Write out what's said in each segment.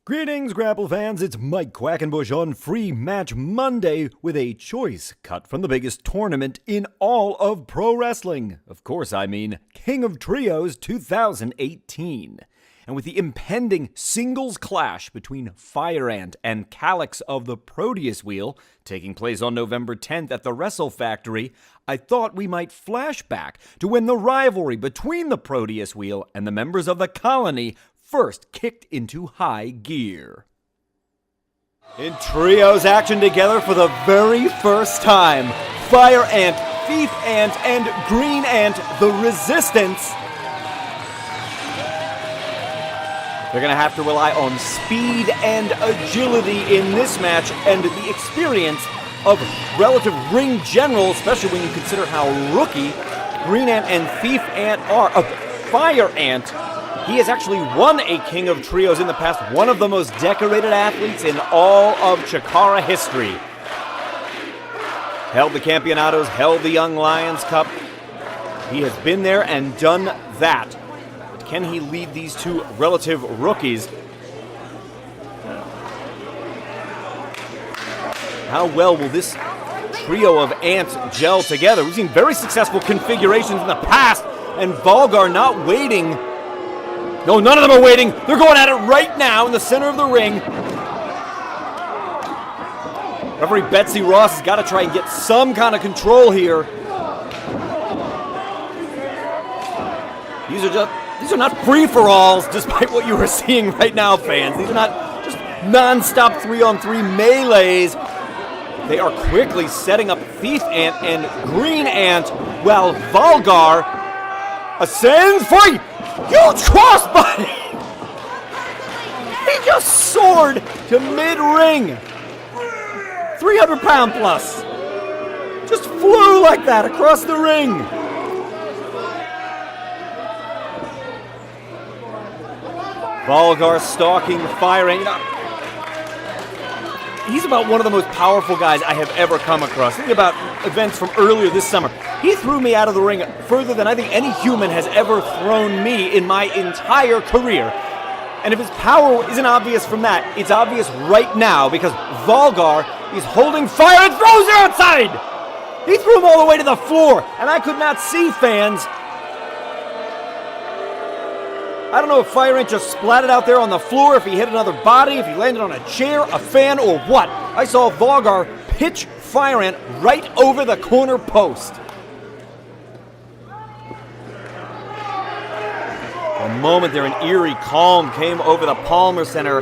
Greetings, Grapple fans. It's Mike Quackenbush on Free Match Monday with a choice cut from the biggest tournament in all of pro wrestling. Of course, I mean King of Trios 2018. And with the impending singles clash between Fire Ant and Calyx of the Proteus Wheel taking place on November 10th at the Wrestle Factory, I thought we might flash back to when the rivalry between the Proteus Wheel and the members of the Colony first kicked into high gear. In trios action together for the very first time, Fire Ant, Thief Ant, and Green Ant, the Resistance. They're going to have to rely on speed and agility in this match and the experience of relative ring general, especially when you consider how rookie Green Ant and Thief Ant are. Fire Ant, he has actually won a King of Trios in the past, one of the most decorated athletes in all of CHIKARA history. Held the Campeonatos, held the Young Lions Cup. He has been there and done that. But can he lead these two relative rookies? How well will this trio of ants gel together? We've seen very successful configurations in the past, and Volgar not waiting. No, none of them are waiting. They're going at it right now in the center of the ring. Referee Betsy Ross has got to try and get some kind of control here. These are not free-for-alls, despite what you are seeing right now, fans. These are not just non-stop 3-on-3 melees. They are quickly setting up Thief Ant and Green Ant, while Volgar ascends for a huge crossbody! He just soared to mid-ring. 300-pound plus. Just flew like that across the ring. Volgar stalking Fire Ant. He's about one of the most powerful guys I have ever come across. Think about events from earlier this summer. He threw me out of the ring further than I think any human has ever thrown me in my entire career. And if his power isn't obvious from that, it's obvious right now because Volgar is holding Fire and throws her outside! He threw him all the way to the floor, and I could not see, fans. I don't know if Fire Ant just splatted out there on the floor, if he hit another body, if he landed on a chair, a fan, or what. I saw Volgar pitch Fire Ant right over the corner post. For a moment there, an eerie calm came over the Palmer Center.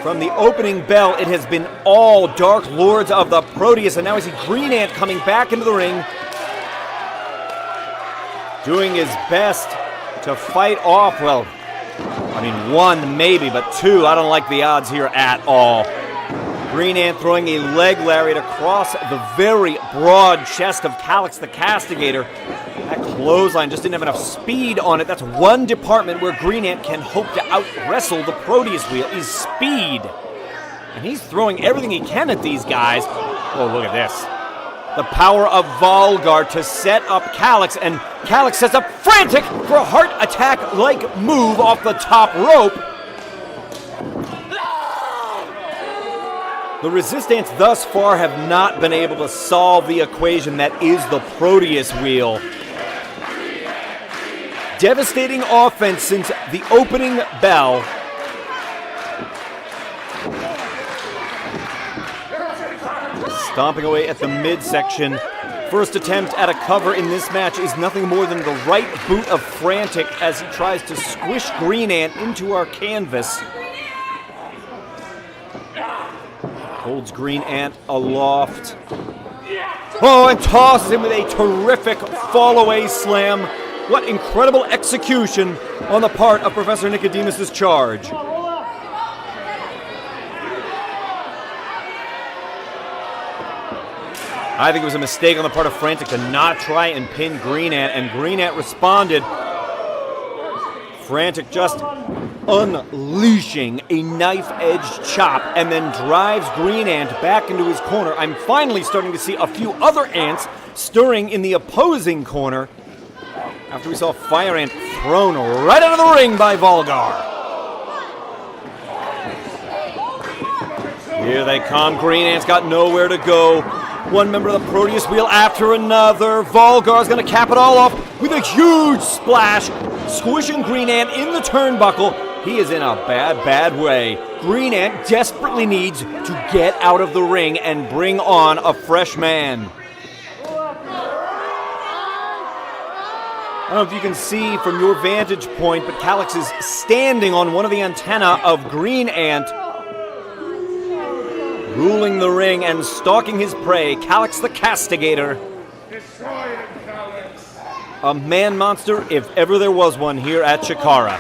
From the opening bell, it has been all Dark Lords of the Proteus, and now I see Green Ant coming back into the ring, doing his best to fight off, well, I mean, one maybe, but two, I don't like the odds here at all. Green Ant throwing a leg lariat across the very broad chest of Calyx the Castigator. That clothesline just didn't have enough speed on it. That's one department where Green Ant can hope to out-wrestle the Proteus Wheel, is speed. And he's throwing everything he can at these guys. Oh, look at this. The power of Volgar to set up Calyx, and Calyx sets up Frantic for a heart attack-like move off the top rope. The Resistance thus far have not been able to solve the equation that is the Proteus Wheel. Devastating offense since the opening bell. Stomping away at the midsection. First attempt at a cover in this match is nothing more than the right boot of Frantic as he tries to squish Green Ant into our canvas. Holds Green Ant aloft. Oh, and tosses him with a terrific fall-away slam. What incredible execution on the part of Professor Nicodemus' charge. I think it was a mistake on the part of Frantic to not try and pin Green Ant, and Green Ant responded. Frantic just unleashing a knife-edged chop and then drives Green Ant back into his corner. I'm finally starting to see a few other ants stirring in the opposing corner. after we saw Fire Ant thrown right out of the ring by Volgar. Here they come. Green Ant's got nowhere to go. One member of the Proteus wheel after another. Volgar's going to cap it all off with a huge splash, squishing Green Ant in the turnbuckle. He is in a bad, bad way. Green Ant desperately needs to get out of the ring and bring on a fresh man. I don't know if you can see from your vantage point, but Calyx is standing on one of the antennae of Green Ant, ruling the ring and stalking his prey, Calyx the Castigator. Destroy him, Calyx. A man monster, if ever there was one, here at Chikara.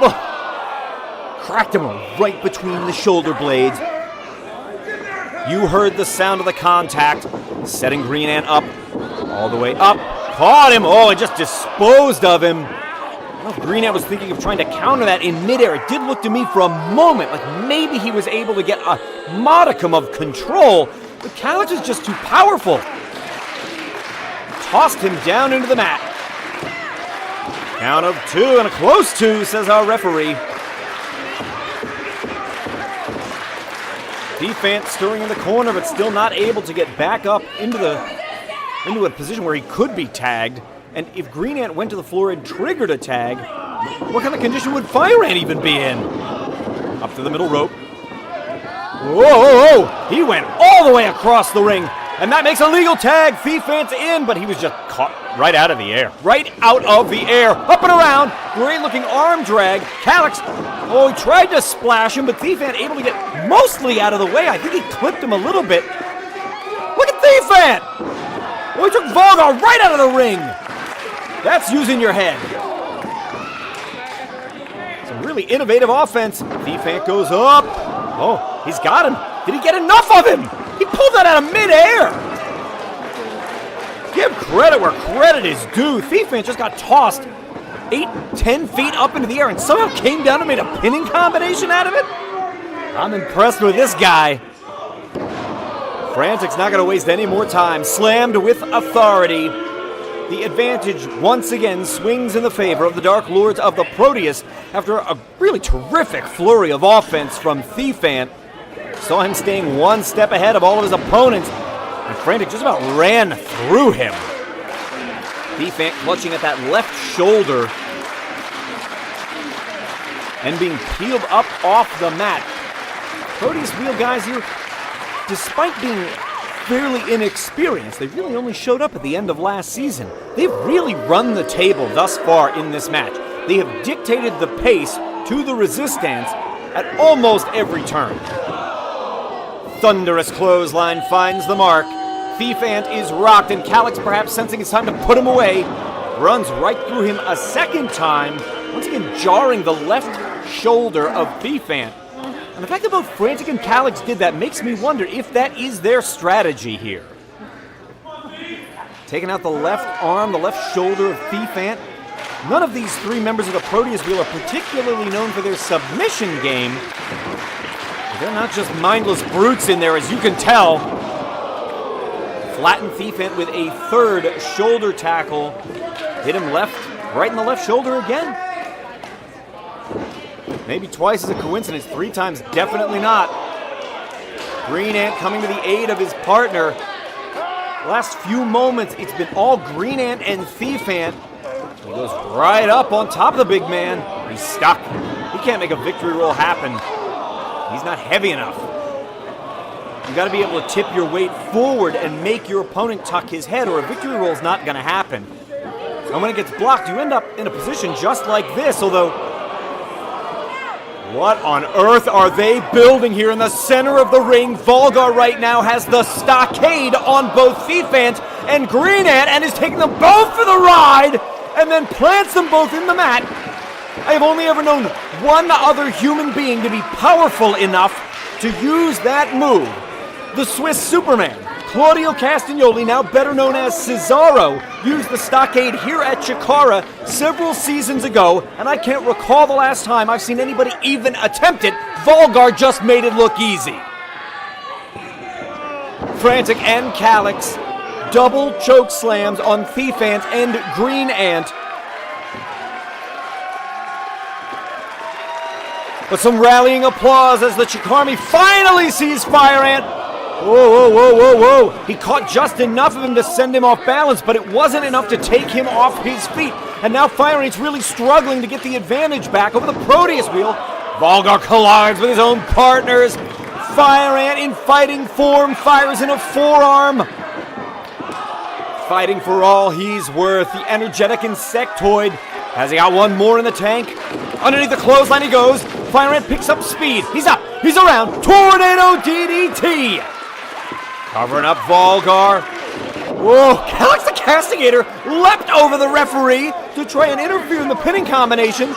Oh, cracked him right between the shoulder blades. You heard the sound of the contact, setting Green Ant up, all the way up. Caught him! Oh, it just disposed of him. I don't know if Green Ant was thinking of trying to counter that in midair. It did look to me for a moment like maybe he was able to get a modicum of control, but Calyx is just too powerful. Tossed him down into the mat. Count of 2 and a close 2, says our referee. Defant stirring in the corner, but still not able to get back up into a position where he could be tagged. And if Green Ant went to the floor and triggered a tag, what kind of condition would Fire Ant even be in? Up to the middle rope. Whoa, whoa, whoa! He went all the way across the ring, and that makes a legal tag. Thief Ant's in, but he was just caught right out of the air. Right out of the air. Up and around. Great looking arm drag. Calyx, oh, he tried to splash him, but Thief Ant able to get mostly out of the way. I think he clipped him a little bit. Look at Thief Ant! Oh, he took Volgar right out of the ring. That's using your head. Some really innovative offense. Thief Ant goes up. Oh, he's got him. Did he get enough of him? He pulled that out of midair. Give credit where credit is due. Thief Ant just got tossed 8-10 feet up into the air and somehow came down and made a pinning combination out of it. I'm impressed with this guy. Frantic's not going to waste any more time. Slammed with authority. The advantage once again swings in the favor of the Dark Lords of the Proteus after a really terrific flurry of offense from Thief Ant. Saw him staying one step ahead of all of his opponents, and Frantic just about ran through him. Thief Ant clutching at that left shoulder and being peeled up off the mat. Proteus wheel guys here, despite being fairly inexperienced, they really only showed up at the end of last season. They've really run the table thus far in this match. They have dictated the pace to the Resistance at almost every turn. Thunderous clothesline finds the mark. Thief Ant is rocked, and Calyx, perhaps sensing it's time to put him away, runs right through him a second time, once again jarring the left shoulder of Thief Ant. And the fact that both Frantic and Calyx did that makes me wonder if that is their strategy here. Taking out the left arm, the left shoulder of Thief Ant. None of these three members of the Proteus wheel are particularly known for their submission game. But they're not just mindless brutes in there, as you can tell. Flattened Thief Ant with a third shoulder tackle. Hit him right in the left shoulder again. Maybe twice is a coincidence, 3 times definitely not. Green Ant coming to the aid of his partner. Last few moments, it's been all Green Ant and Thief Ant. He goes right up on top of the big man. He's stuck. He can't make a victory roll happen. He's not heavy enough. You got to be able to tip your weight forward and make your opponent tuck his head, or a victory roll is not going to happen. And when it gets blocked, you end up in a position just like this, although what on earth are they building here in the center of the ring? Volgar right now has the stockade on both Thief Ant and Green Ant and is taking them both for the ride and then plants them both in the mat. I have only ever known one other human being to be powerful enough to use that move. The Swiss Superman, Claudio Castagnoli, now better known as Cesaro, used the stockade here at Chikara several seasons ago, and I can't recall the last time I've seen anybody even attempt it. Volgar just made it look easy. Frantic and Calyx double choke slams on Thief Ant and Green Ant. But some rallying applause as the Chikarmi finally sees Fire Ant. Whoa, whoa, whoa, whoa, whoa. He caught just enough of him to send him off balance, but it wasn't enough to take him off his feet. And now Fire Ant's really struggling to get the advantage back over the Proteus wheel. Volgar collides with his own partners. Fire Ant in fighting form fires in a forearm. Fighting for all he's worth, the energetic insectoid. Has he got one more in the tank? Underneath the clothesline he goes. Fire Ant picks up speed. He's up. He's around. Tornado DDT. Covering up Volgar. Whoa, Calyx the Castigator leapt over the referee to try and interfere in the pinning combination.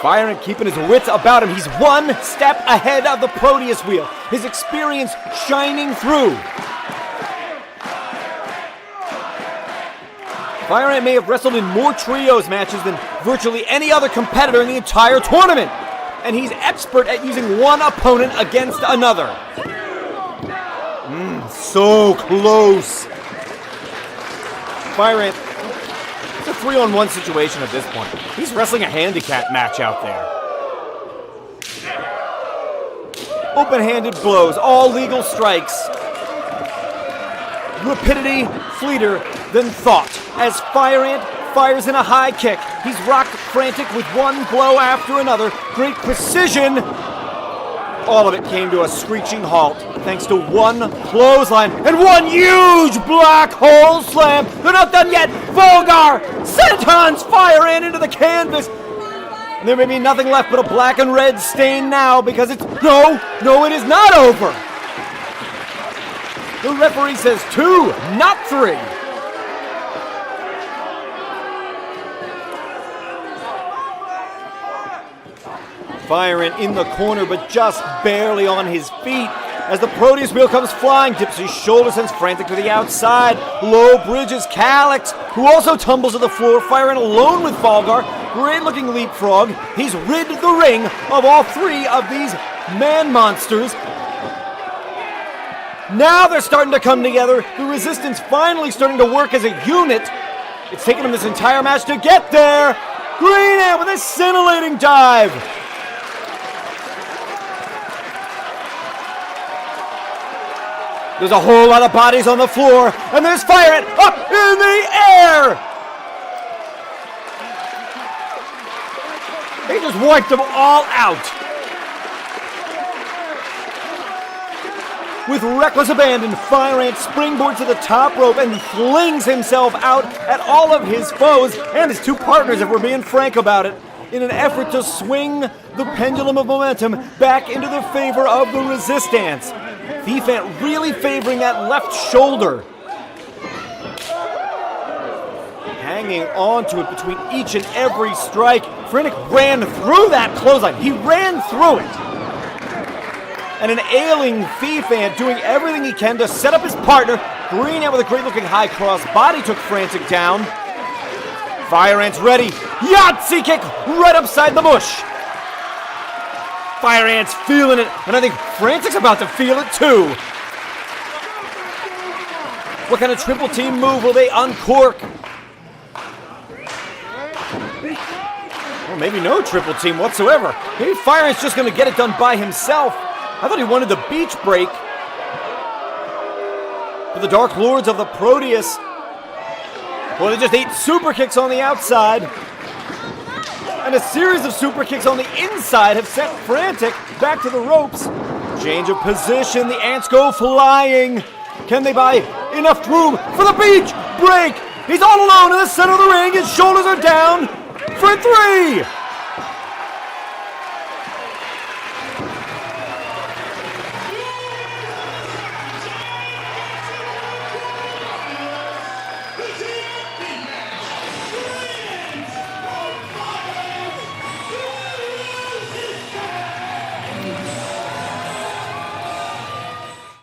Fire Ant keeping his wits about him. He's one step ahead of the Proteus wheel. His experience shining through. Fire Ant may have wrestled in more trios matches than virtually any other competitor in the entire tournament. And he's expert at using one opponent against another. So close. Fire Ant, it's a 3-on-1 situation at this point. He's wrestling a handicap match out there. Open-handed blows, all legal strikes. Rapidity, fleeter than thought. As Fire Ant fires in a high kick. He's rock frantic with one blow after another. Great precision. All of it came to a screeching halt thanks to one clothesline and one huge black hole slam. They're not done yet. Volgar sentons Fire Ant into the canvas. And there may be nothing left but a black and red stain now because it's... No, it is not over. The referee says 2, not 3. Fire Ant in the corner, but just barely on his feet. As the Proteus wheel comes flying, dips his shoulder, sends frantic to the outside. Low bridges Calyx, who also tumbles to the floor. Fire Ant alone with Volgar. Great looking leapfrog. He's rid the ring of all 3 of these man monsters. Now they're starting to come together. The Resistance finally starting to work as a unit. It's taken them this entire match to get there. Green Ant with a scintillating dive. There's a whole lot of bodies on the floor, and there's Fire Ant up in the air! He just wiped them all out. With reckless abandon, Fire Ant springboards to the top rope and flings himself out at all of his foes and his 2 partners, if we're being frank about it, in an effort to swing the pendulum of momentum back into the favor of the Resistance. Thief Ant really favoring that left shoulder. Hanging on to it between each and every strike. Frantic ran through that clothesline. He ran through it. And an ailing Thief Ant doing everything he can to set up his partner. Green Ant with a great looking high cross body took Frantic down. Fire Ant's ready. Yahtzee kick right upside the bush. Fire Ant's feeling it, and I think Frantic's about to feel it too. What kind of triple team move will they uncork? Or maybe no triple team whatsoever. Maybe Fire Ant's just going to get it done by himself. I thought he wanted the beach break. But the Dark Lords of the Proteus, well, they just ate super kicks on the outside. And a series of super kicks on the inside have sent Frantic back to the ropes. Change of position, the Ants go flying. Can they buy enough room for the beach break? He's all alone in the center of the ring, his shoulders are down for 3.